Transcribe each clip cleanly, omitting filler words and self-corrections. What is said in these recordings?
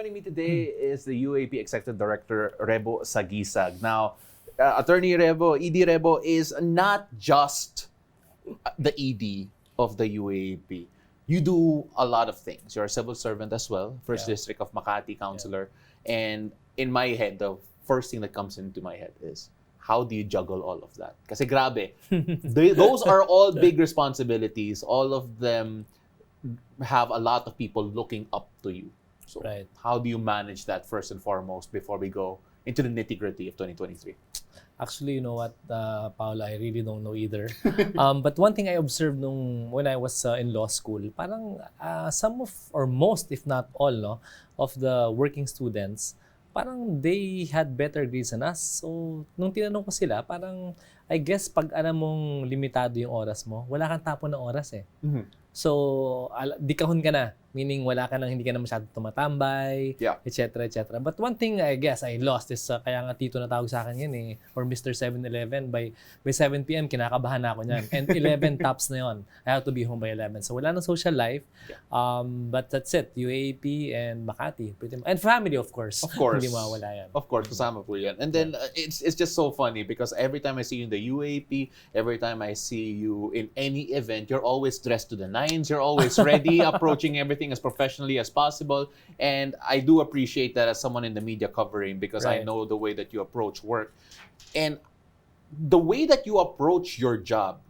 joining me today is the UAAP Executive Director, Rebo Saguisag. Now, Attorney Rebo, ED Rebo is not just the ED of the UAAP. You do a lot of things. You're a civil servant as well, First District of Makati Councilor. And in my head, the first thing that comes into my head is, how do you juggle all of that? Kasi grabe, those are all big responsibilities. All of them have a lot of people looking up to you. So how do you manage that first and foremost before we go into the nitty-gritty of 2023? Actually, you know what, Paula, I really don't know either. But one thing I observed when I was in law school, parang some of, or most, if not all, no, of the working students, parang they had better grades than us. So, nung tinanong ko sila, parang, I guess, pag alam mong limitado yung oras mo, wala kang tapon ng oras eh. Mm-hmm. So, di kahon ka na. Meaning, hindi ka na masyadong tumatambay, etc. etc. But one thing, I guess, I lost is, kaya nga tito na tawag sa akin yan eh, or Mr. 7-Eleven, by 7 p.m., kinakabahan na ako niyan. And 11 tops na yon. I have to be home by 11. So, wala na social life. But that's it. UAAP and Makati. And family, of course. Of course. Hindi mawala yan. Of course, kasama po yan. And then, it's just so funny because every time I see you in the UAAP, every time I see you in any event, you're always dressed to the nines, you're always ready, approaching everything as professionally as possible. And I do appreciate that as someone in the media covering because I know the way that you approach work. And the way that you approach your job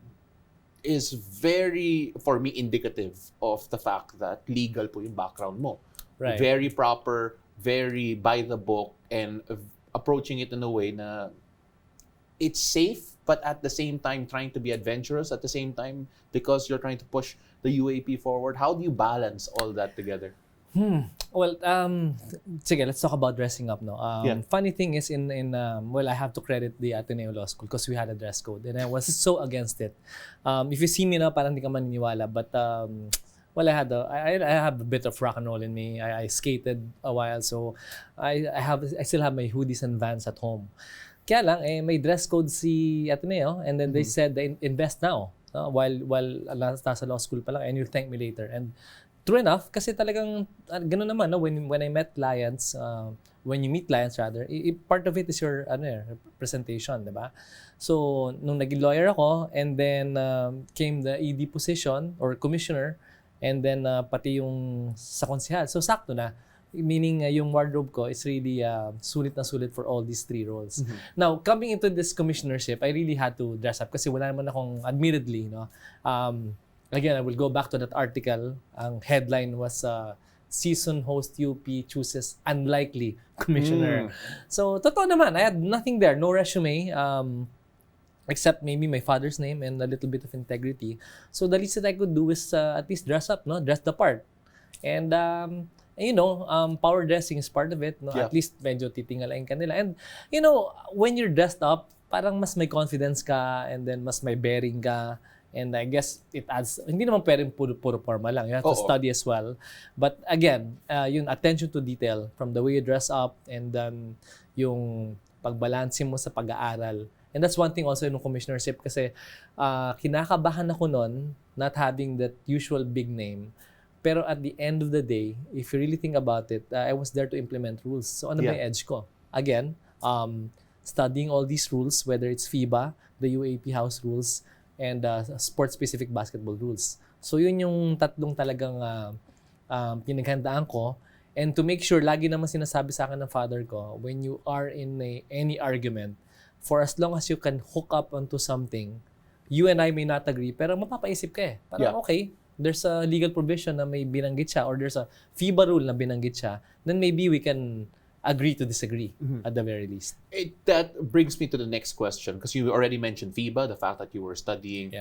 is very, for me, indicative of the fact that legal po yung background mo. Very proper, very by the book, and approaching it in a way na it's safe, but at the same time trying to be adventurous at the same time because you're trying to push the UAP forward. How do you balance all that together? Well, sige, let's talk about dressing up, no. Funny thing is well, I have to credit the Ateneo Law School because we had a dress code and I was so against it. If you see me now, parang hindi ka maniniwala, but well, I have a bit of rock and roll in me. I skated a while, so I still have my hoodies and Vans at home. Kaya lang, may dress code si Ateneo, and then they said, invest now. While nasa law school pa lang, and you'll thank me later. And true enough, kasi talagang, ganun naman, no? When I met clients, when you meet clients rather, part of it is your presentation, di ba? So, nung naging lawyer ako, and then came the ED position, or commissioner, and then pati yung sa konsehal. So, sakto na. Meaning yung wardrobe ko is really sulit na sulit for all these three roles. Now, coming into this commissionership, I really had to dress up kasi wala naman akong, admittedly, no. Again, I will go back to that article. Ang headline was season host UP chooses unlikely commissioner. So, totoo naman, I had nothing there, no resume, except maybe my father's name and a little bit of integrity. So, the least that I could do is at least dress up, no, dress the part. And you know, power dressing is part of it, no? At least medyo titingalain ka nila. And, you know, when you're dressed up, parang mas may confidence ka, and then mas may bearing ka. And I guess it adds, hindi naman pwedeng puro forma lang. You have to study as well. But again, yung attention to detail from the way you dress up and then yung pagbalanse mo sa pag-aaral. And that's one thing also in commissionership kasi kinakabahan ako nun not having that usual big name. Pero at the end of the day, if you really think about it, I was there to implement rules. So ano ba yung edge ko? Again, studying all these rules, whether it's FIBA, the UAAP house rules, and sport-specific basketball rules. So yun yung tatlong talagang pinaghandaan ko. And to make sure, lagi naman sinasabi sa akin ng father ko, when you are in any argument, for as long as you can hook up onto something, you and I may not agree, pero mapapaisip ka eh. Parang okay, there's a legal provision na may binanggit siya or there's a FIBA rule na binanggit siya, then maybe we can agree to disagree at the very least. That brings me to the next question because you already mentioned FIBA, the fact that you were studying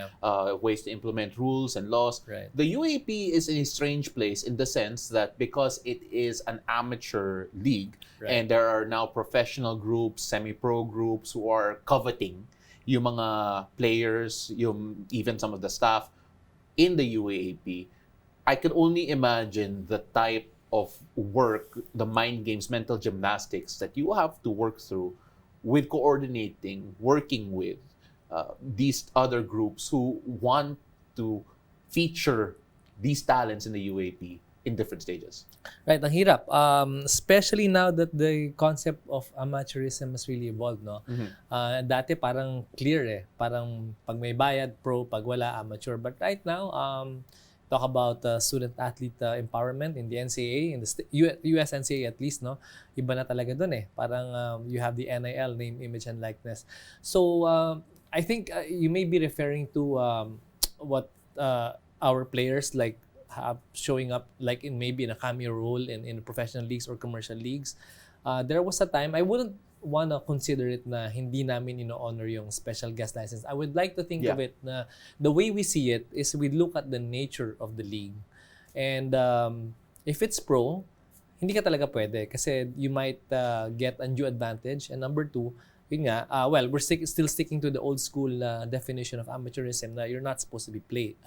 ways to implement rules and laws. The UAP is in a strange place in the sense that because it is an amateur league and there are now professional groups, semi-pro groups who are coveting yung mga players, even some of the staff in the UAAP, I can only imagine the type of work, the mind games, mental gymnastics that you have to work through with coordinating, working with these other groups who want to feature these talents in the UAP in different stages. Right, ang hirap. Especially now that the concept of amateurism has really evolved, no? Dati parang clear eh. Parang pag may bayad, pro, pag wala, amateur. But right now, talk about student-athlete empowerment in the NCAA, in the US NCAA at least, no? Iba na talaga dun eh. Parang you have the NIL, name, image, and likeness. So, I think you may be referring to what our players like have showing up like in maybe in a cameo role in professional leagues or commercial leagues. There was a time I wouldn't want to consider it na hindi namin ino-honor yung special guest license. I would like to think of it na the way we see it is we look at the nature of the league. And if it's pro, hindi ka talaga pwede kasi you might get undue advantage. And number two, yun nga, well, we're still sticking to the old school definition of amateurism na you're not supposed to be paid.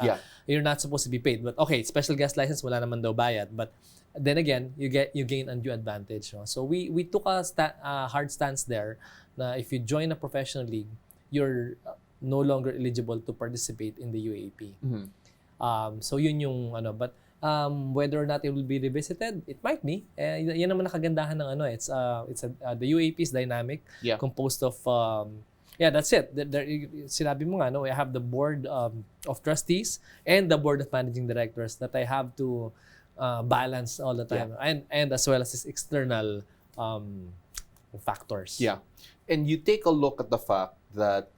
You're not supposed to be paid. But okay, special guest license, wala naman daw bayad. But then again, you gain undue advantage. No? So we took a hard stance there na if you join a professional league, you're no longer eligible to participate in the UAAP. So yun yung ano, but whether or not it will be revisited, it might be. Yan naman nakagandahan ng ano, the UAAP is dynamic, composed of that's it. Sinabi mo nga, no, I have the board of trustees and the board of managing directors that I have to balance all the time, and as well as this external factors. Yeah, and you take a look at the fact that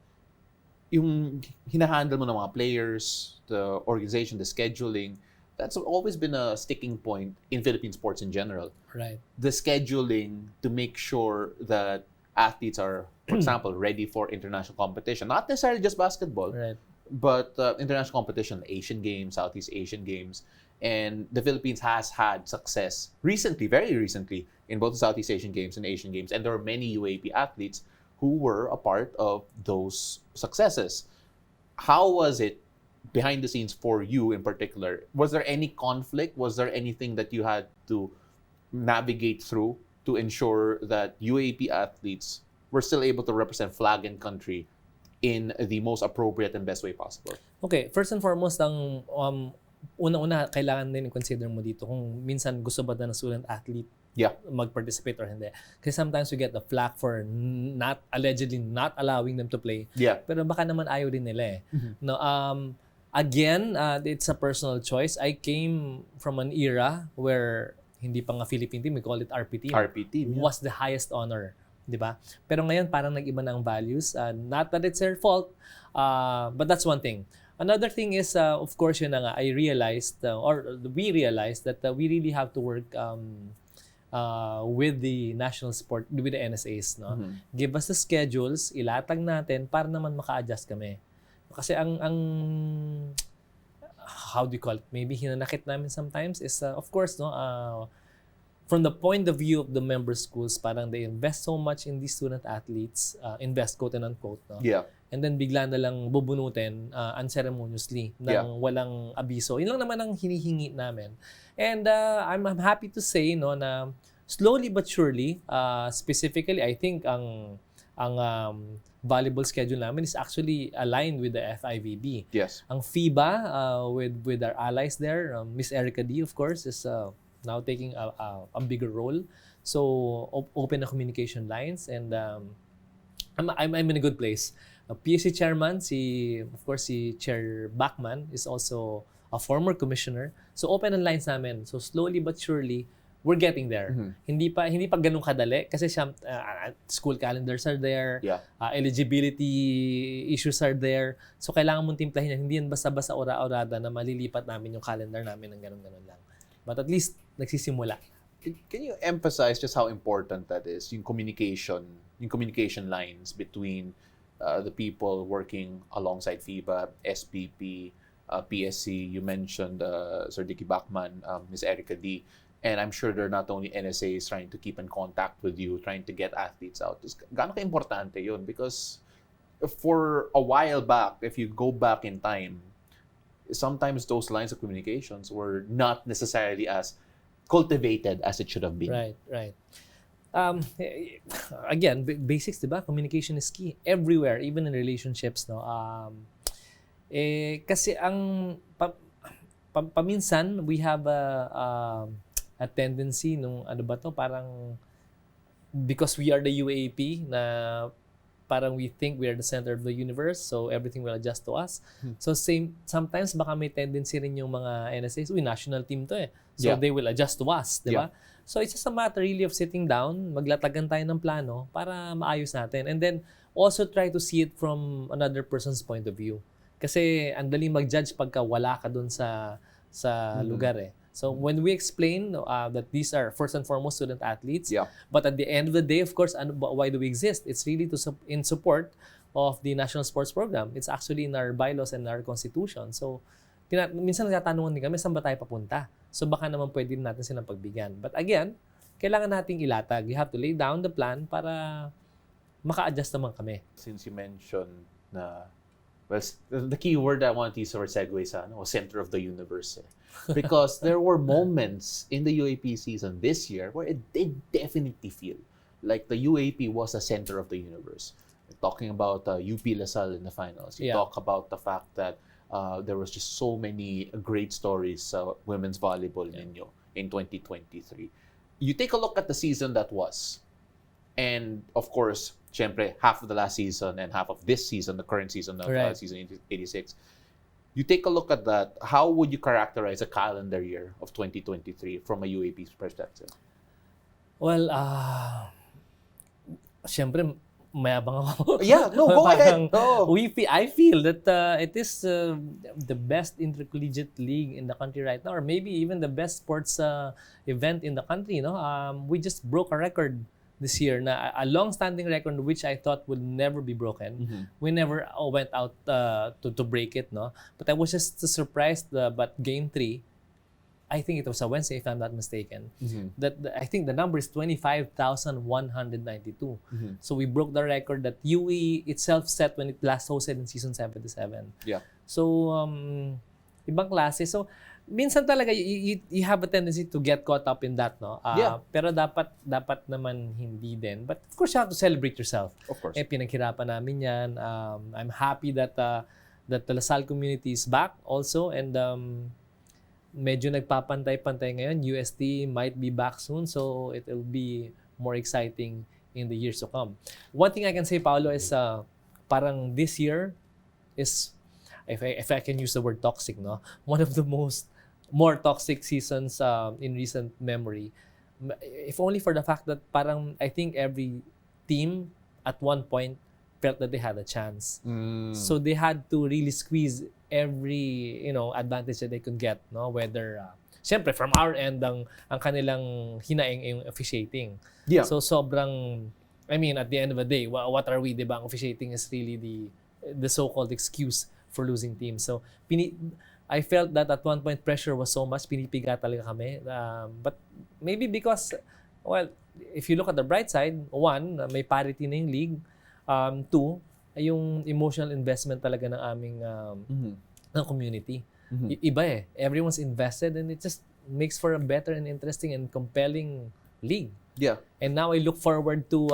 yung hinahandle mo ng mga players, the organization, the scheduling, that's always been a sticking point in Philippine sports in general. Right. The scheduling to make sure that athletes are, for example, ready for international competition. Not necessarily just basketball, but international competition, Asian Games, Southeast Asian Games. And the Philippines has had success recently, very recently, in both the Southeast Asian Games and Asian Games. And there are many UAAP athletes who were a part of those successes. How was it behind the scenes for you in particular? Was there any conflict? Was there anything that you had to navigate through to ensure that UAAP athletes were still able to represent flag and country in the most appropriate and best way possible? Okay, first and foremost, ang una-una, kailangan din i-consider mo dito kung minsan gusto ba na ng student-athlete mag-participate or hindi. Kasi sometimes we get the flack for allegedly not allowing them to play. Pero baka naman ayaw din nila eh. No, again, it's a personal choice. I came from an era where hindi pa nga Philippine team, we call it RP team. RP team, was the highest honor. Di ba? Pero ngayon, parang nag-iba na ang values. Not that it's their fault, but that's one thing. Another thing is, of course, yun na nga, I realized, or we realized that we really have to work with the national sport, with the NSAs. No? Give us the schedules, ilatag natin para naman maka-adjust kami. Kasi ang how do you call it? Maybe hinanakit namin sometimes is, of course, no, from the point of view of the member schools, parang they invest so much in these student athletes, invest quote and unquote, no? And then bigla na lang bubunutin unceremoniously nang walang abiso. Yun lang naman ang hinihingi namin. And I'm happy to say, no, na slowly but surely, specifically, I think ang volleyball schedule namin is actually aligned with the FIVB. Ang FIBA, with our allies there, Miss Erica D, of course, is now taking a bigger role. So, open na communication lines, and I'm in a good place. PSC chairman, of course, si Chair Bachman is also a former commissioner. So, open ang lines namin. So, slowly but surely, we're getting there. Hindi pa ganun kadali kasi school calendars are there, eligibility issues are there. So kailangan mong timplahin yan. Hindi yan basta-basta ora-orada na malilipat namin yung calendar namin ng ganun-ganun lang. But at least nagsisimula. Can you emphasize just how important that is, yung communication lines between the people working alongside FIBA, SPP, PSC, you mentioned Sir Dicky Bachman, Ms. Erica D, and I'm sure they're not only NSAs trying to keep in contact with you, trying to get athletes out. Gaano ka-importante yun? Because for a while back, if you go back in time, sometimes those lines of communications were not necessarily as cultivated as it should have been. Right. Again, basics, diba? Communication is key everywhere, even in relationships, no. Kasi ang paminsan we have a tendency nung ano ba to, parang because we are the UAAP na parang we think we are the center of the universe, so everything will adjust to us. So sometimes baka may tendency rin yung mga NSAs, national team to eh. So they will adjust to us, di ba? So it's just a matter really of sitting down, maglatagan tayo ng plano para maayos natin. And then also try to see it from another person's point of view. Kasi ang daling mag-judge pagka wala ka dun sa lugar eh. So when we explain that these are first and foremost student athletes, but at the end of the day, of course, why do we exist? It's really in support of the National Sports Program. It's actually in our bylaws and our constitution. So minsan nagtatanungan din kami, saan ba tayo papunta? So baka naman pwede natin silang pagbigyan. But again, kailangan nating ilatag. You have to lay down the plan para maka-adjust naman kami. Since you mentioned na, well, the key word I want to use for Saguisag was center of the universe. Because there were moments in the UAP season this year where it did definitely feel like the UAP was a center of the universe. We're talking about UP LaSalle in the finals. You talk about the fact that there was just so many great stories women's volleyball ninyo in 2023. You take a look at the season that was, and of course, syempre, half of the last season and half of this season, the current season of season 86. You take a look at that, how would you characterize a calendar year of 2023 from a UAP perspective? Well, syempre, mayabang ako. Yeah, no, go ahead. No. I feel that it is the best intercollegiate league in the country right now, or maybe even the best sports event in the country. No, we just broke a record this year, na a long-standing record which I thought would never be broken. We never went out to break it, no. But I was just surprised. But game 3, I think it was a Wednesday, if I'm not mistaken. I think the number is 25,192. So we broke the record that UE itself set when it last hosted in season 77. Yeah. So ibang klase. So minsan talaga you have a tendency to get caught up in that, no? Pero dapat naman hindi din. But of course, you have to celebrate yourself. Of course. Pinaghirapan namin yan. I'm happy that the LaSalle community is back also, and medyo nagpapantay-pantay ngayon. UST might be back soon, so it will be more exciting in the years to come. One thing I can say, Paolo, is parang this year is, if I can use the word toxic, no, one of the more toxic seasons in recent memory. If only for the fact that parang I think every team at one point felt that they had a chance. So they had to really squeeze every advantage that they could get, no, whether syempre from our end ang kanilang hinaing yung officiating. So sobrang, I mean, at the end of the day, what are we, diba? Ang officiating is really the so-called excuse for losing teams. So I felt that at one point pressure was so much, pinipiga talaga kami. But maybe because, well, if you look at the bright side, 1, may parity na yung league. 2, yung emotional investment talaga ng aming ng community. Iba eh. Everyone's invested, and it just makes for a better and interesting and compelling league. Yeah. And now I look forward to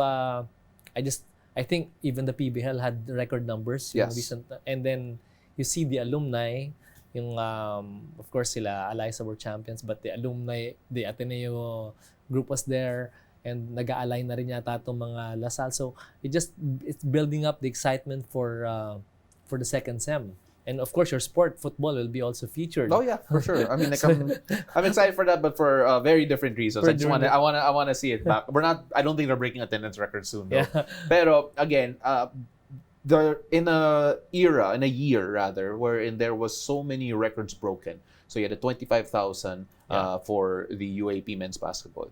I think even the PBL had record numbers. Yes. Recent, and then you see the alumni, yung of course sila Allies were champions, but the alumni, the Ateneo group was there, and nag-a-align na rin yata itong mga LaSalle. So it's building up the excitement for the second sem. And of course, your sport, football, will be also featured. Oh yeah, for sure. I mean, like, I'm excited for that, but for very different reasons. I want to see it back. I don't think they're breaking attendance records soon, though. Yeah. Pero again, they're in a year rather, wherein there was so many records broken. So you had the 25,000 for the UAP men's basketball.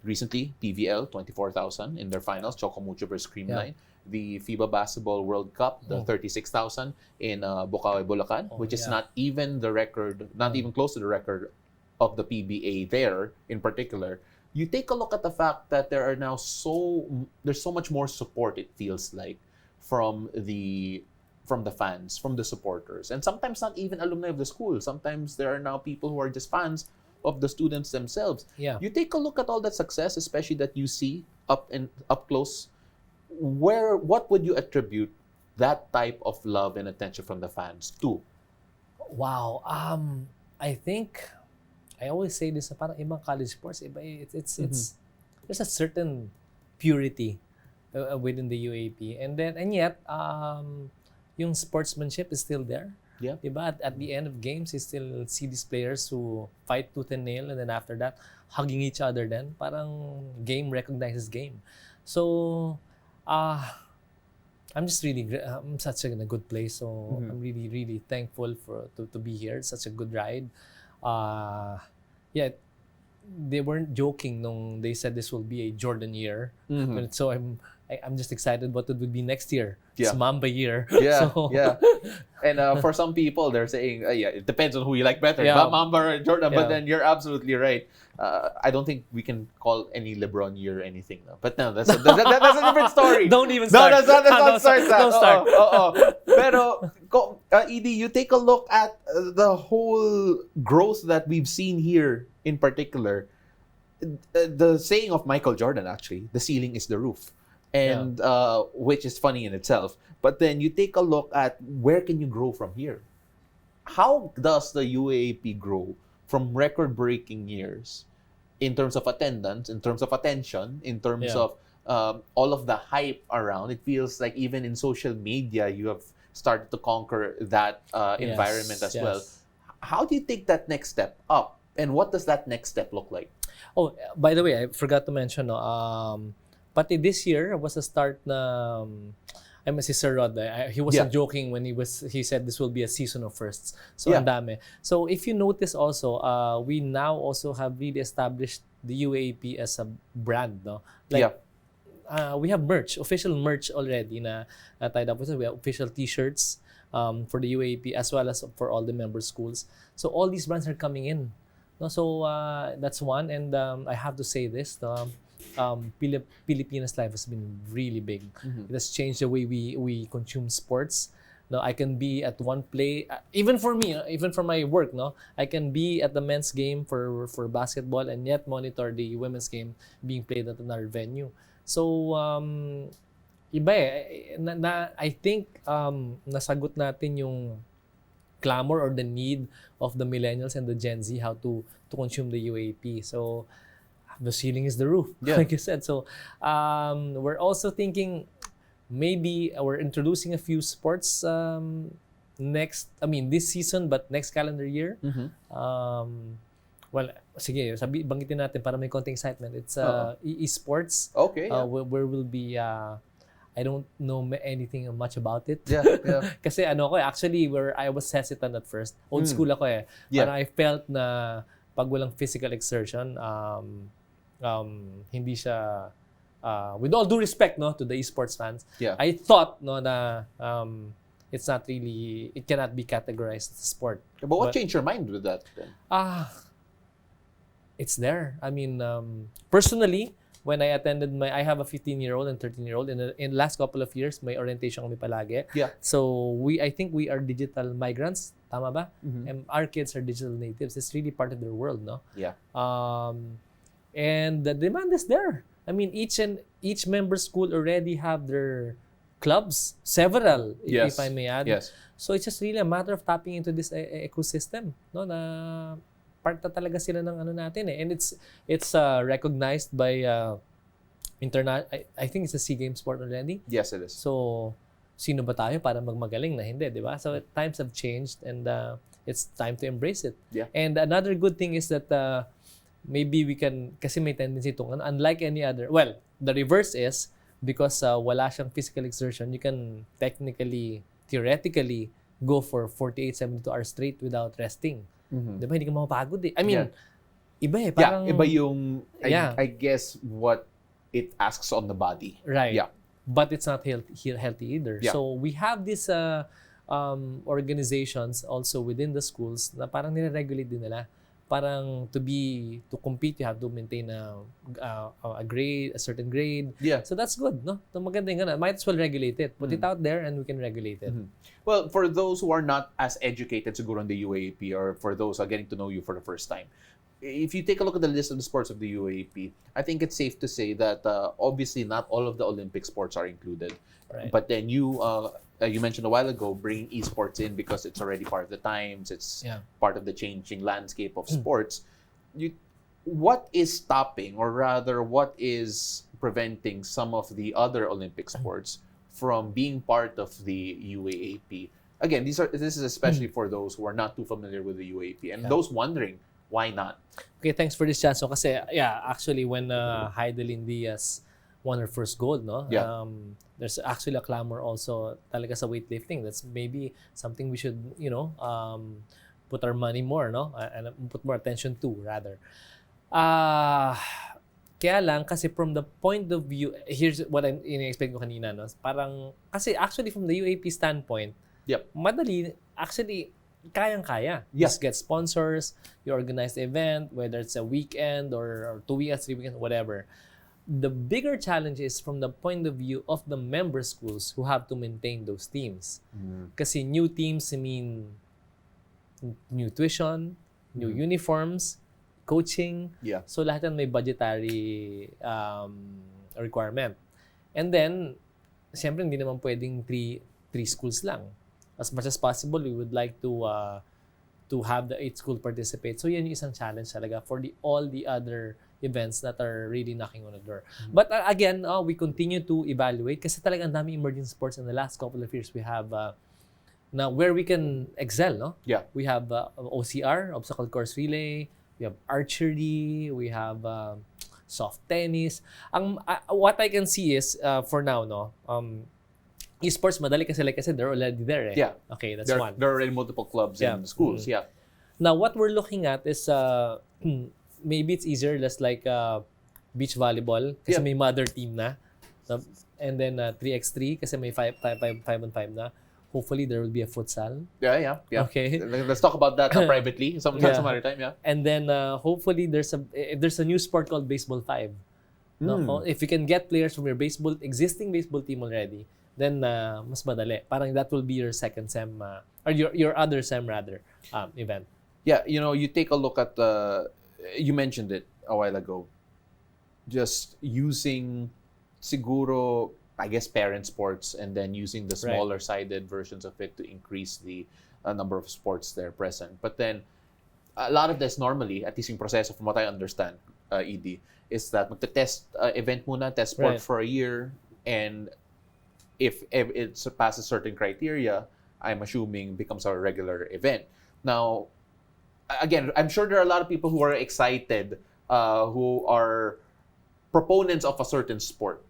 Recently, PVL 24,000 in their finals, Chocomucho versus Creamline. The FIBA Basketball World Cup, the 36,000 in Bukawi, Bulacan, which is not even the record, not even close to the record of the PBA there in particular. You take a look at the fact that there's so much more support, it feels like, from the fans, from the supporters, and sometimes not even alumni of the school. Sometimes there are now people who are just fans of the students themselves. Yeah. You take a look at all that success, especially that you see up close. What would you attribute that type of love and attention from the fans to? Wow. I think, I always say this, parang ibang college sports, iba, it's there's a certain purity within the UAP. And yet, yung sportsmanship is still there. Yeah. Diba? At the end of games, you still see these players who fight tooth and nail, and then after that, hugging each other then. Parang game recognizes game. So, I'm just really, I'm such a good place. So, I'm really, really thankful to be here. It's such a good ride. Yeah, they weren't joking nung they said this will be a Jordan year. So I'm just excited what it would be next year. It's Mamba year. Yeah, so, yeah. And for some people, they're saying, it depends on who you like better, Mamba or Jordan. But then you're absolutely right. I don't think we can call any LeBron year or anything. No. But no, that's a different story. Don't even start. No, let's not start that. Don't start. Pero, Edie, you take a look at the whole growth that we've seen here in particular. The saying of Michael Jordan, actually, the ceiling is the roof. And which is funny in itself. But then you take a look at where can you grow from here? How does the UAAP grow from record-breaking years in terms of attendance, in terms of attention, in terms of all of the hype around? It feels like even in social media, you have started to conquer that environment as well. How do you take that next step up? And what does that next step look like? Oh, by the way, I forgot to mention, pati this year was a start na I must say Sir Rod, he wasn't joking when he said this will be a season of firsts. So ang dami. So if you notice also, we now also have really established the UAAP as a brand, no? Like we have merch, official merch already na tied up with it. We have official t-shirts for the UAAP as well as for all the member schools. So all these brands are coming in. No, so that's one, and I have to say this, Pilipinas life has been really big. It has changed the way we consume sports. No, I can be at one play, even for me, even for my work, no, I can be at the men's game for basketball and yet monitor the women's game being played at another venue. So iba I think nasagot natin yung clamor or the need of the millennials and the Gen Z how to consume the UAP. So the ceiling is the roof, like you said. So we're also thinking maybe we're introducing a few sports this season, but next calendar year. Well, sige, banggitin natin para may konting excitement. It's Esports. Okay. Where will be I don't know anything much about it. Kasi actually where I was hesitant at first. Old school ako eh. Parang I felt na pag walang physical exertion, hindi siya with all due respect to the esports fans. I thought na it's not really, it cannot be categorized as a sport. But what changed your mind with that then? It's there. I mean, personally, when I attended I have a 15-year-old and 13-year-old. In the last couple of years, may orientation kami palagi. So I think we are digital migrants. Tama ba? And our kids are digital natives. It's really part of their world, no? And the demand is there. I mean, each member school already have their clubs, several, if I may add. So it's just really a matter of tapping into this ecosystem, no? Na part na talaga sila ng natin eh. And it's recognized by I think it's a SEA Games sport already. Yes, it is. So sino ba tayo para magmagaling na hindi, di ba? So times have changed and it's time to embrace it. And another good thing is that maybe we can, kasi may tendency to, unlike any other, well, the reverse is because wala siyang physical exertion, you can theoretically go for 48, 72 hours straight without resting. Diba? Hindi ka mapapagod eh. I mean, iba eh. Parang, iba yung, I guess, what it asks on the body. Right. But it's not healthy either. So we have these organizations also within the schools na parang nire-regulate din nila. Parang to compete, you have to maintain a grade, a certain grade. So that's good, no? So maganda yung might as well regulate it. Put it out there and we can regulate it. Well, for those who are not as educated siguro on the UAAP or for those who are getting to know you for the first time, if you take a look at the list of the sports of the UAP, I think it's safe to say that obviously not all of the Olympic sports are included. Right. But then you mentioned a while ago bringing esports in because it's already part of the times. It's part of the changing landscape of sports. What is stopping, or rather, what is preventing some of the other Olympic sports from being part of the UAAP? Again, this is especially for those who are not too familiar with the UAP and those wondering why not. Okay, thanks for this chance. So, kasi, actually, when Heidelin Diaz won her first gold, no? There's actually a clamor also talaga sa weightlifting. That's maybe something we should, put our money more, no? And put more attention to, rather. Kaya lang, kasi from the point of view, here's what I'm in-expect ko kanina, no? Parang, kasi actually from the UAP standpoint, madali, actually, kayang-kaya. Just get sponsors, you organize the event, whether it's a weekend or 2 weekends, 3 weekends, whatever. The bigger challenge is from the point of view of the member schools who have to maintain those teams. Kasi new teams mean new tuition, new uniforms, coaching. So lahat yan may budgetary requirement. And then, siyempre hindi naman pwedeng three schools lang. As much as possible, we would like to have the 8 school participate. So yan yung isang challenge talaga for all the other events that are really knocking on the door. But again, we continue to evaluate kasi talaga ang dami emerging sports in the last couple of years. We have now where we can excel, no? We have OCR, obstacle course relay. We have archery. We have soft tennis. What I can see is for now, no. Esports, madali kasi like I said, they're already there. Okay, that's one. There are already multiple clubs in schools. Now, what we're looking at is maybe it's easier, just like beach volleyball kasi may mother team na. And then 3x3 kasi may 5-on-5 na. Hopefully, there will be a futsal. Yeah. Okay. Let's talk about that privately some other time. And then hopefully, there's a new sport called baseball 5. No? If you can get players from your existing baseball team already, then mas madali. Parang that will be your second SEM, or your other SEM rather, event. Yeah, you take a look at you mentioned it a while ago, just using siguro, I guess, parent sports and then using the smaller sided versions of it to increase the number of sports there present. But then, a lot of this normally, at least yung proseso from what I understand, ED, is that magte-test event muna, test sport for a year, and if it surpasses certain criteria, I'm assuming becomes a regular event. Now, again, I'm sure there are a lot of people who are excited, who are proponents of a certain sport.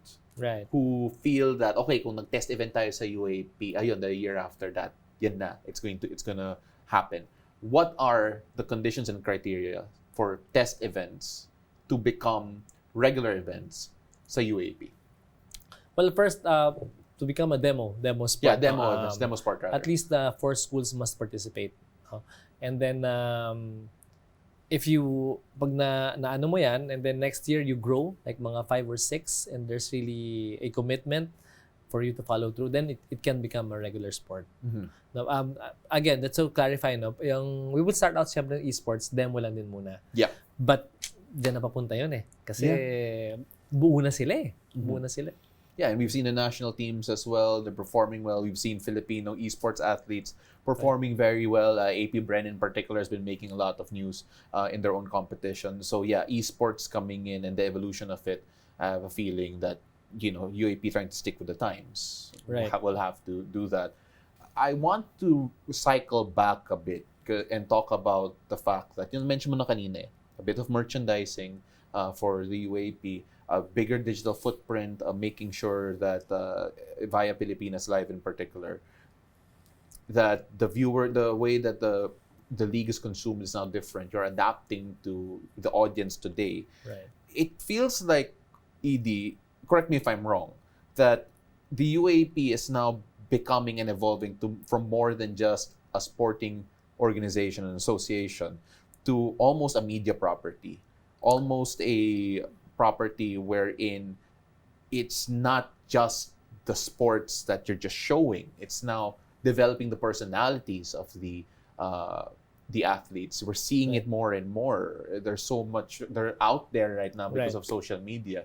Who feel that, okay, kung nag-test event tayo sa UAP, ayun, the year after that, yan na, it's gonna happen. What are the conditions and criteria for test events to become regular events sa UAP? Well, first, to become a demo sport. Demo sport rather. At least 4 schools must participate. And then, if you, pag na ano mo yan, and then next year you grow, like mga 5 or 6, and there's really a commitment for you to follow through, then it can become a regular sport. Now, again, that's so clarify, no? We would start out siyempre ng esports, demo lang din muna. But, dyan na papunta yun eh. Kasi, buo na sila eh. Buo na sila. Yeah, and we've seen the national teams as well. They're performing well. We've seen Filipino esports athletes performing very well. AP Bren in particular has been making a lot of news in their own competition. So yeah, esports coming in and the evolution of it, I have a feeling that, UAP trying to stick with the times. Will have to do that. I want to cycle back a bit and talk about the fact that, mentioned mo na kanina, a bit of merchandising for the UAP, a bigger digital footprint, making sure that via Pilipinas Live in particular, that the way that the league is consumed is now different. You're adapting to the audience today. It feels like, ED, correct me if I'm wrong, that the UAP is now becoming and evolving from more than just a sporting organization and association to almost a media property, almost a property wherein it's not just the sports that you're just showing. It's now developing the personalities of the the athletes. We're seeing it more and more. There's so much, they're out there right now because of social media.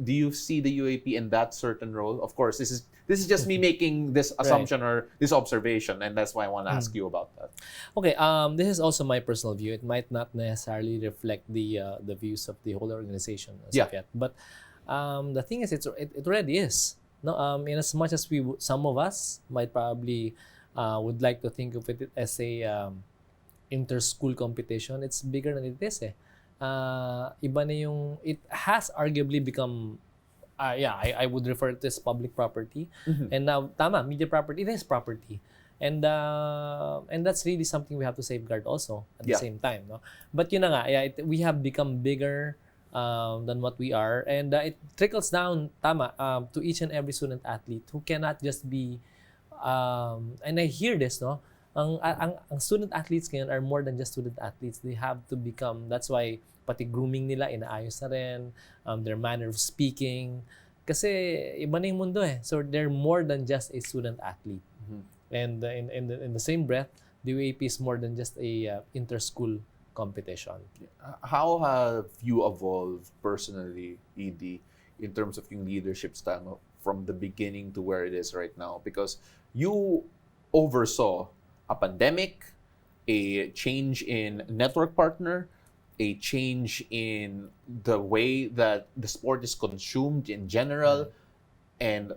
Do you see the UAP in that certain role? Of course, this is just me making this assumption or this observation, and that's why I want to ask you about that. Okay, this is also my personal view. It might not necessarily reflect the views of the whole organization as of yet. But the thing is, it already is. No, in as much as some of us might probably would like to think of it as a inter-school competition, it's bigger than it is eh. Iba na yung, it has arguably become, I would refer to as public property. And now, tama, media property, it is property. And that's really something we have to safeguard also at the same time. No? But yun na nga, we have become bigger than what we are. And it trickles down, tama, to each and every student athlete who cannot just be, and I hear this, no? Ang student athletes ngayon are more than just student athletes. They have to become, that's why pati grooming nila inaayos na rin, their manner of speaking. Kasi iba na yung mundo eh. So they're more than just a student athlete. And in the same breath, the UAP is more than just a inter-school competition. How have you evolved personally, ED, in terms of yung leadership style from the beginning to where it is right now? Because you oversaw a pandemic, a change in network partner, a change in the way that the sport is consumed in general, and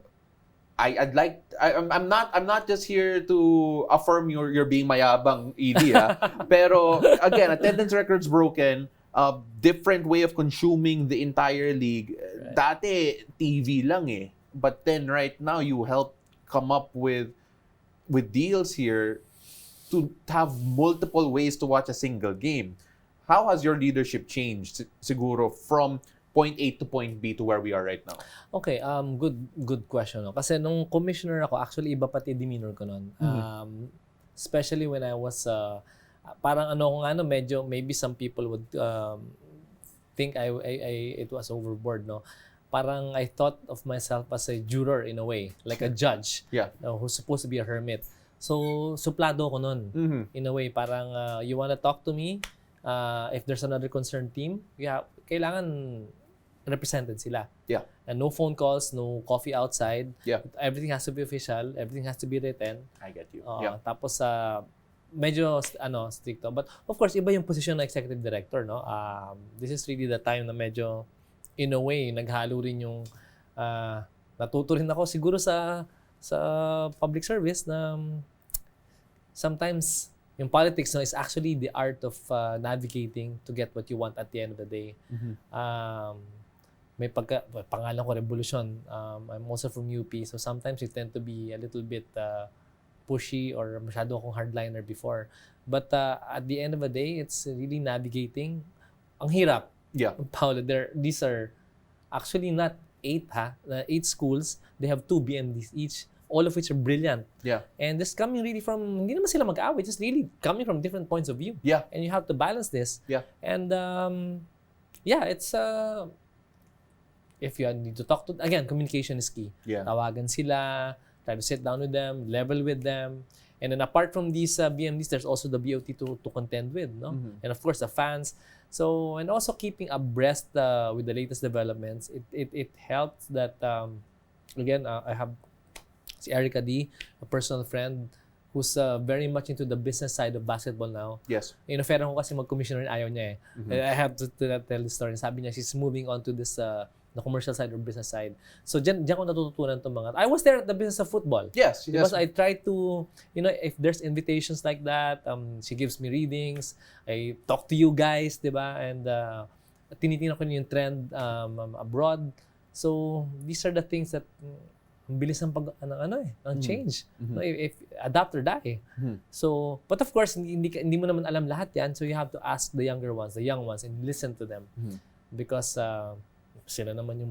I'm not just here to affirm you're being mayabang, ED, pero again, attendance records broken, different way of consuming the entire league. Dati TV lang eh, but then right now you help come up with deals here to have multiple ways to watch a single game. How has your leadership changed, siguro, from point A to point B to where we are right now? Okay, good question. No? Kasi nung commissioner ako, actually iba pati demeanor ko nun. Especially when I was, parang medyo, maybe some people would think it was overboard, no? Parang I thought of myself as a juror in a way, like a judge, who's supposed to be a hermit. So, suplado ko nun. In a way, parang you wanna talk to me, if there's another concerned team, kailangan represented sila. And no phone calls, no coffee outside. Everything has to be official, everything has to be written. I get you. Tapos, medyo, stricto. But, of course, iba yung position ng executive director, no? This is really the time na medyo, in a way, naghalo rin yung, natuto rin ako siguro sa public service na sometimes yung politics is actually the art of navigating to get what you want at the end of the day. May pangalan ko Revolution. I'm also from UP, so sometimes you tend to be a little bit pushy or masyado akong hardliner before. But at the end of the day, it's really navigating. Ang hirap. Paolo, these are actually not 8 schools. They have 2 BMDs each, all of which are brilliant. And this coming really from, hindi naman sila mag-away, just really coming from different points of view. And you have to balance this. And it's if you need to talk to, again, communication is key. Tawagan sila, try to sit down with them, level with them. And then apart from these BMDs, there's also the BOT to contend with, no? And of course, the fans. So, and also keeping abreast with the latest developments. It helps that, again, I have si Erica D, a personal friend who's very much into the business side of basketball now. Inoferan ko kasi mag-commissioner, ayaw niya eh. I have to tell the story. Sabi niya, she's moving on to this the commercial side or business side. So, diyan ko natututunan itong mga. I was there at the business of football. Because I try to, if there's invitations like that, she gives me readings. I talk to you guys, di ba? And tinitingnan ko yung trend abroad. So, these are the things that ang bilis ng ng change. If adapt or die. So, but of course, hindi mo naman alam lahat yan. So, you have to ask the young ones, and listen to them. Because sila naman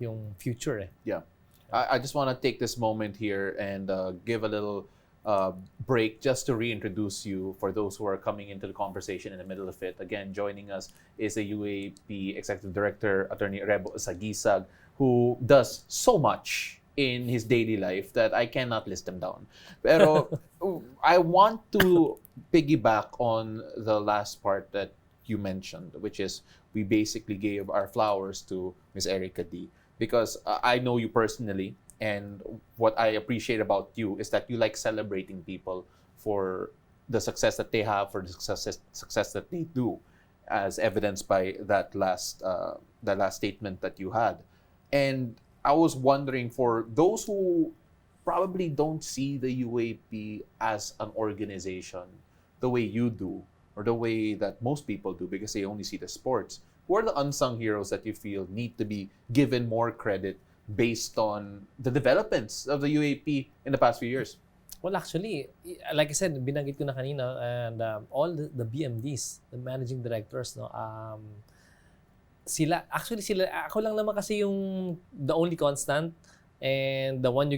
yung future eh. I just want to take this moment here and give a little break just to reintroduce you for those who are coming into the conversation in the middle of it. Again, joining us is the UAAP Executive Director, Attorney Rebo Saguisag, who does so much in his daily life that I cannot list them down. Pero I want to piggyback on the last part that you mentioned, which is we basically gave our flowers to Miss Erica D. Because I know you personally, and what I appreciate about you is that you like celebrating people for the success that they have, for the success that they do, as evidenced by that last statement that you had. And I was wondering, for those who probably don't see the UAP as an organization the way you do, or the way that most people do, because they only see the sports, who are the unsung heroes that you feel need to be given more credit based on the developments of the UAP in the past few years? Well, actually, like I said, binanggit ko na kanina, and all the BMDs, the managing directors, no, ako lang naman kasi yung the only constant and the one who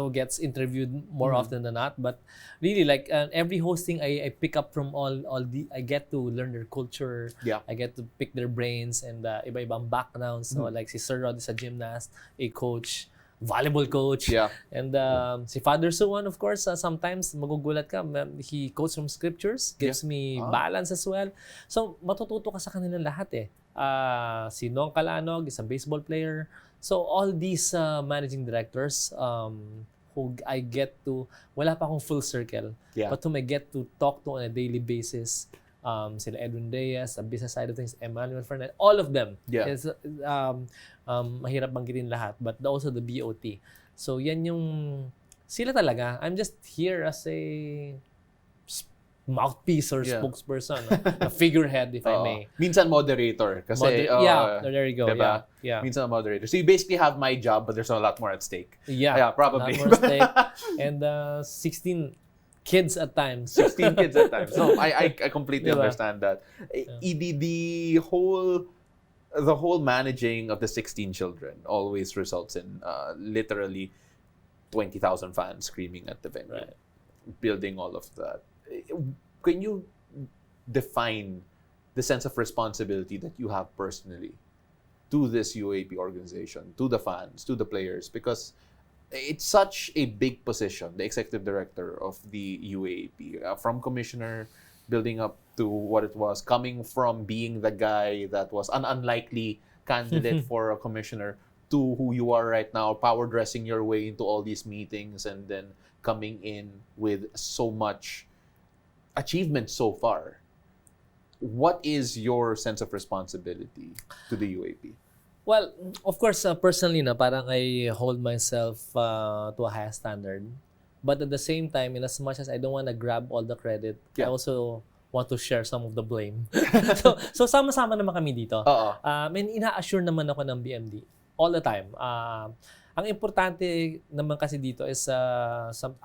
gets interviewed more often than not. But really, like every hosting, I pick up from I get to learn their culture. Yeah. I get to pick their brains and iba-ibang backgrounds. So like si Sir Rod is a gymnast, a coach, volleyball coach. Yeah. And si Father Suwan, of course, sometimes magugulat ka. He quotes from scriptures, gives me balance as well. So matututo ka sa kanilang lahat eh. Si Nong Calanog is a baseball player. So all these managing directors who I get to, wala pa akong full circle, but whom I get to talk to on a daily basis. Sila Edwin Reyes, the business side of things, Emmanuel Fernandez, all of them. Is, mahirap banggitin lahat, but also the BOT. So yan yung, sila talaga. I'm just here as a mouthpiece or spokesperson, a figurehead, if I may. Minsan moderator. Kasi, there you go. Diba? Yeah. Minsan moderator. So you basically have my job, but there's a lot more at stake. Yeah, probably. A lot more at stake. And 16 kids at times. 16 kids at times. So I completely understand that. The whole managing of the 16 children always results in literally 20,000 fans screaming at the venue. Right. Building all of that. Can you define the sense of responsibility that you have personally to this UAP organization, to the fans, to the players? Because it's such a big position, the executive director of the UAP, from commissioner, building up to what it was, coming from being the guy that was an unlikely candidate for a commissioner to who you are right now, power dressing your way into all these meetings and then coming in with so much achievement so far. What is your sense of responsibility to the UAP? Well, of course, personally, parang I hold myself to a higher standard. But at the same time, in as much as I don't want to grab all the credit, I also want to share some of the blame. so sama-sama naman kami dito. And ina-assure naman ako ng BMD all the time. Ang importante naman kasi dito is,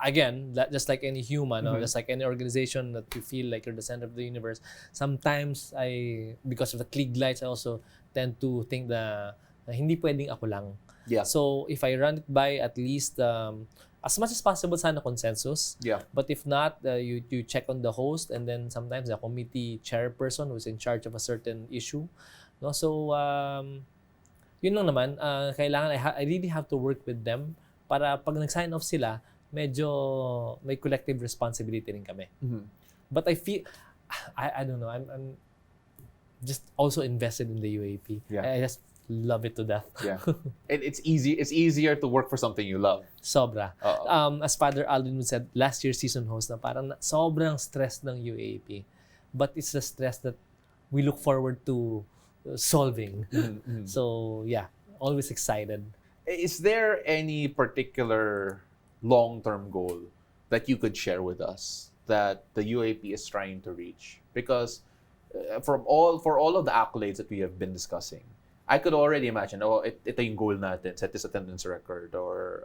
again, just like any human, just like any organization that you feel like you're the center of the universe, sometimes because of the clique lights, I also tend to think na hindi pwedeng ako lang. Yeah. So if I run it by at least as much as possible sana consensus. Yeah. But if not, you check on the host and then sometimes the committee chairperson who's in charge of a certain issue. No, so yun lang naman, kailangan I really have to work with them para pag nag-sign off sila, medyo may collective responsibility rin kami. Mm-hmm. But I feel I don't know, I'm just also invested in the UAP. Yeah. I just love it to death. Yeah. It's easier to work for something you love. Sobra. As Father Alvin said, last year's season host na parang sobrang stress ng UAP. But it's the stress that we look forward to solving. Mm-hmm. So, yeah, always excited. Is there any particular long-term goal that you could share with us that the UAP is trying to reach? Because for all of the accolades that we have been discussing, I could already imagine, ito yung goal natin, set this attendance record, or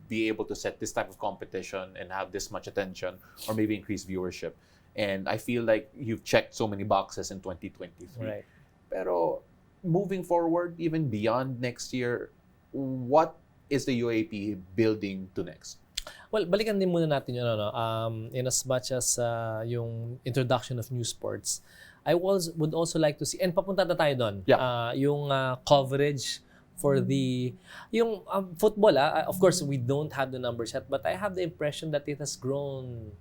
be able to set this type of competition and have this much attention, or maybe increase viewership. And I feel like you've checked so many boxes in 2023. Right. Pero moving forward, even beyond next year, what is the UAP building to next? Well, balikan din muna natin yun, in as much as yung introduction of new sports, I would also like to see, and papunta na tayo doon, yung coverage for the yung football. Of course, we don't have the numbers yet, but I have the impression that it has grown.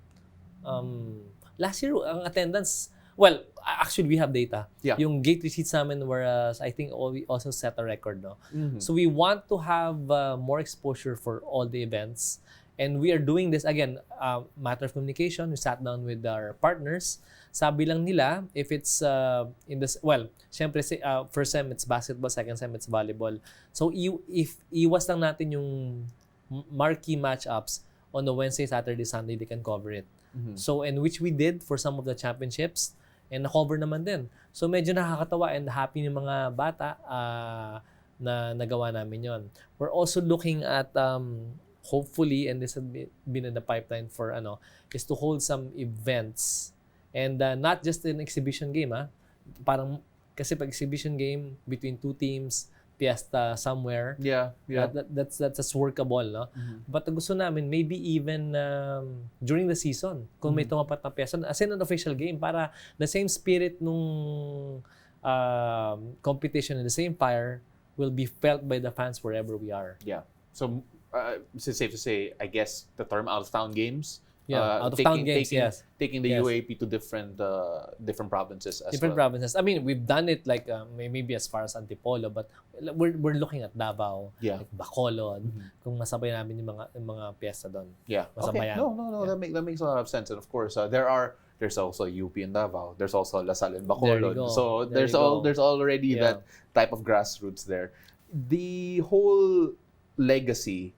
Last year, ang attendance, well, actually, we have data. Yeah. Yung gate receipts namin were, I think, we also set a record, no? Mhm. So we want to have more exposure for all the events. And we are doing this, again, matter of communication. We sat down with our partners. Sabi lang nila, if it's in this, well, syempre, first sem it's basketball, second sem it's volleyball. So if iwas lang natin yung marquee matchups on the Wednesday, Saturday, Sunday, they can cover it. Mhm. So, and which we did for some of the championships, and na-cover naman din. So, medyo nakakatawa and happy yung mga bata na nagawa namin yon. We're also looking at, hopefully, and this has been in the pipeline for, is to hold some events. And not just an exhibition game, Parang, kasi pag exhibition game between two teams, fiesta somewhere. Yeah. That's workable, no? Mhm. But gusto namin maybe even during the season kung may tumapat na fiesta as in an official game para the same spirit nung competition and the same fire will be felt by the fans wherever we are. Yeah. So it's safe to say, I guess, the term out of town games. Out of town games, yes. Taking the Yes. UAAP to different provinces as Different well. provinces. I mean, we've done it like maybe as far as Antipolo, but we're looking at Davao, Yeah. like Bacolod, kung masabay namin yung mga piyesta doon. Yeah. Okay. Masabayan. No. Yeah. That makes a lot of sense. And of course, there's also UP in Davao. There's also LaSalle and There you Bacolod. go. So There there's you go. there's already Yeah. that type of grassroots there. The whole legacy,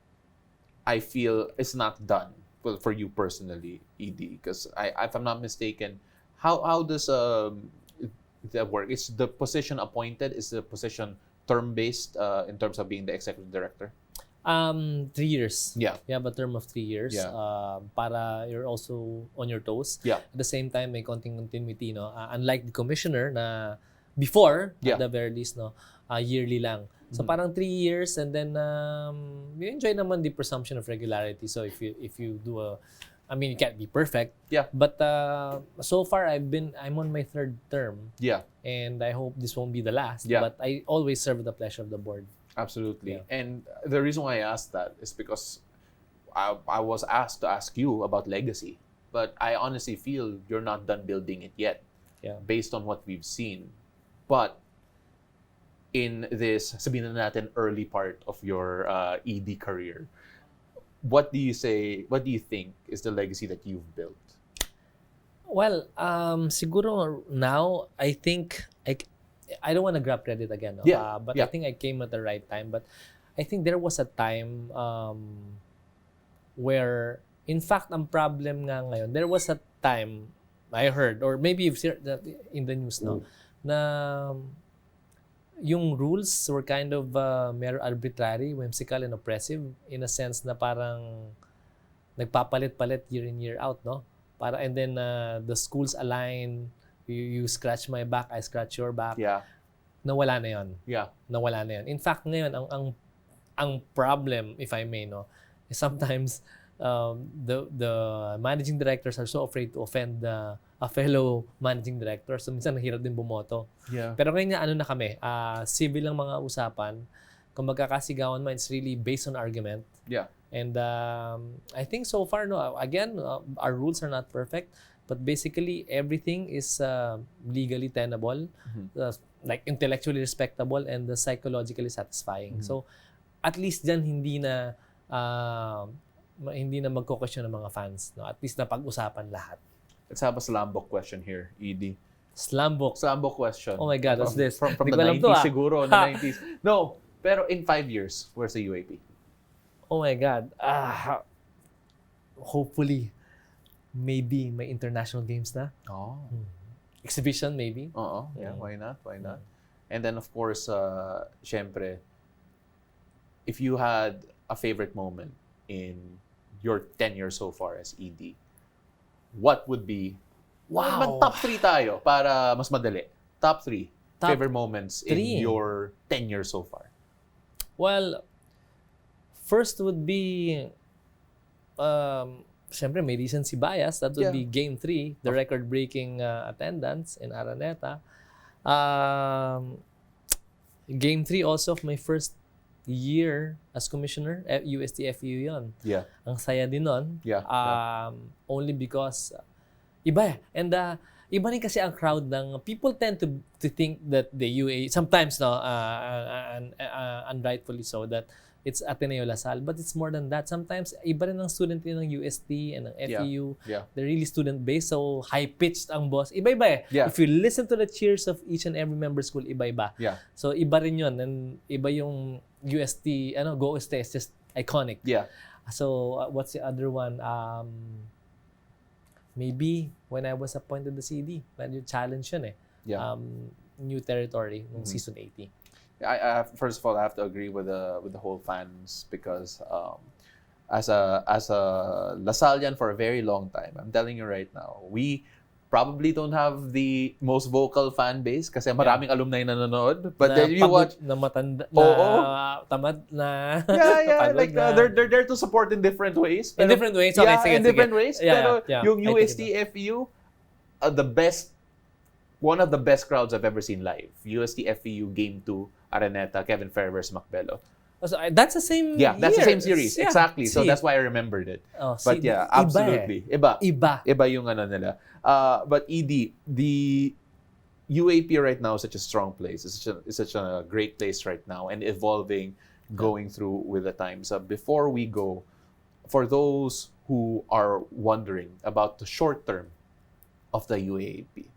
I feel, is not done. Well, for you personally, ED, because if I'm not mistaken, how does that work? Is the position appointed? Is the position term based in terms of being the executive director? 3 years. Yeah. You have a term of 3 years. Yeah. Para you're also on your toes. Yeah. At the same time, may konting continuity, no? Unlike the commissioner na before, Yeah. at the very least, no? Yearly lang. So parang 3 years, and then you enjoy naman the presumption of regularity. So if you do you can't be perfect. Yeah. But so far I'm on my 3rd term, Yeah. and I hope this won't be the last. Yeah. But I always serve with the pleasure of the board. Absolutely. Yeah. And the reason why I asked that is because I was asked to ask you about legacy, but I honestly feel you're not done building it yet, Yeah. based on what we've seen. But in this, sabihin na natin, early part of your ED career, what do you think is the legacy that you've built? Well, siguro now I think I don't want to grab credit again, no? Yeah, But yeah. I think I came at the right time. But I think there was a time where, in fact, ang problem nga ngayon, there was a time I heard, or maybe you've seen that in the news, no, na yung rules were kind of mere arbitrary, whimsical, and oppressive in a sense na parang nagpapalit-palit year in, year out, no? And then the schools align, you scratch my back, I scratch your back. Yeah. Nawala na yon. Yeah. Nawala na yon. In fact, ngayon, ang problem, if I may, no, is sometimes the managing directors are so afraid to offend a fellow managing director. So, minsan, nahirap din bumoto. Yeah. Pero ngayon na kami, civil lang mga usapan. Kung magkakasigawan man, it's really based on argument. Yeah. And I think so far, no, again, our rules are not perfect, but basically everything is legally tenable, like intellectually respectable, and psychologically satisfying. So, at least dyan hindi na magko-question ng mga fans, no? At least na pag-usapan lahat. Let's have a slam book question here, ED. Slam book. Slam book question. Oh my God, what's this? From Di the ko alam to, 90s siguro, the 90s. No, pero in 5 years, where's the UAP? Oh my God. Hopefully, maybe may international games na. Oh. Exhibition, maybe. Oo. Yeah, why not? And then, of course, syempre, if you had a favorite moment in your tenure so far as ED, what would be... Wow. Top 3 tayo para mas madali. Top 3 Top favorite moments three. in your tenure so far. Well, first would be, syempre may recency bias. That would be Game 3, the record-breaking attendance in Araneta. Game 3 also of my first year as commissioner, USTFU yun. Yeah. Ang saya din nun. Yeah. Only because iba eh. And iba rin kasi ang crowd ng people tend to think that the UA sometimes unrightfully so that it's Ateneo Lasal, but it's more than that. Sometimes iba rin ang student din ng UST and ng FEU. Yeah. They're really student based, so high pitched ang boss. Iba-iba eh. Yeah. If you listen to the cheers of each and every member school, iba-iba. Yeah. So iba rin 'yun, and iba yung UST, Go UST is just iconic. Yeah. So what's the other one? Maybe when I was appointed the CD, medyo challenge yun eh. Yeah. New territory ng season 80. First of all, I have to agree with the whole fans because as a Lasallian for a very long time, I'm telling you right now, we probably don't have the most vocal fan base kasi maraming alumni na nanonood. But then you watch na matanda tamad na like they're there to support in different ways. In different ways. Okay, sige, in different ways. Yeah, pero yung UST FEU, one of the best crowds I've ever seen live. UST FEU Game 2, Araneta, Kevin Ferrer versus Macbelo. So that's the same that's the same series. Yeah. Exactly. So that's why I remembered it. But yeah, absolutely. Iba yung ano nila. But ED, the UAP right now is such a strong place. It's such a great place right now and evolving, going through with the times. Before we go, for those who are wondering about the short term of the UAAP,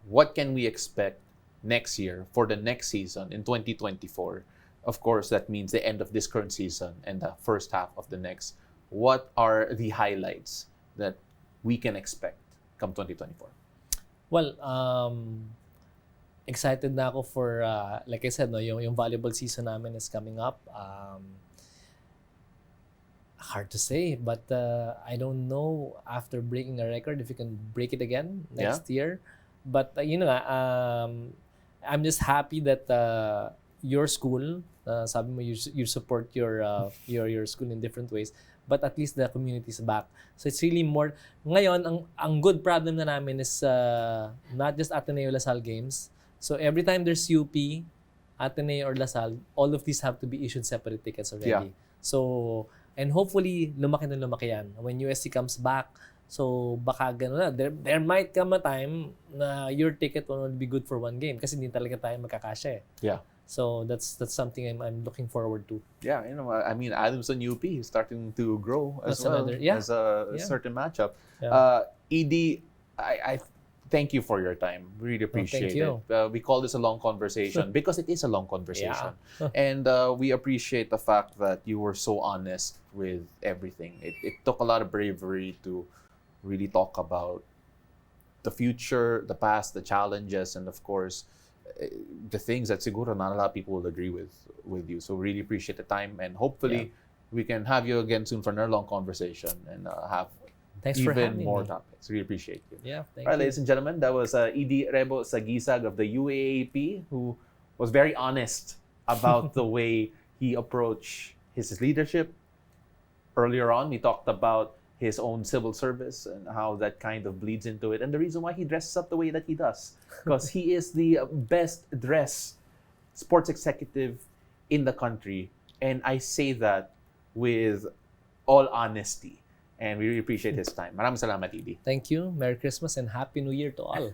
what can we expect next year for the next season in 2024? Of course, that means the end of this current season and the first half of the next. What are the highlights that we can expect come 2024? Well, excited na ako for, like I said, yung volleyball season namin is coming up. Hard to say, but I don't know after breaking a record if you can break it again next year. But I'm just happy that your school, sabi mo you support your school in different ways, but at least the community is back. So it's really more ngayon ang good problem na namin is not just Ateneo Lasal games. So every time there's UP, Ateneo or Lasal, all of these have to be issued separate tickets already. Yeah. So and hopefully lumaki yan when USC comes back. So baka gano'n na. There might come a time na your ticket will only be good for one game kasi hindi talaga tayo magkakasya eh. Yeah. So that's something I'm looking forward to. Yeah, I mean, Adamson UP is starting to grow as well as a certain matchup. Yeah. ED, I thank you for your time. Really appreciate it. We call this a long conversation because it is a long conversation. Yeah. And we appreciate the fact that you were so honest with everything. It took a lot of bravery to really talk about the future, the past, the challenges, and of course, the things that siguro not a lot of people will agree with you. So really appreciate the time, and hopefully we can have you again soon for another long conversation and have even more topics. Really appreciate you. Yeah, thank you. All right, you. ladies and gentlemen, that was Rebo Saguisag of the UAAP, who was very honest about the way he approached his leadership. Earlier on, we talked about his own civil service and how that kind of bleeds into it, and the reason why he dresses up the way that he does, because he is the best dressed sports executive in the country, and I say that with all honesty, and we really appreciate his time. Maraming salamat, Edie. Thank you. Merry Christmas and Happy New Year to all.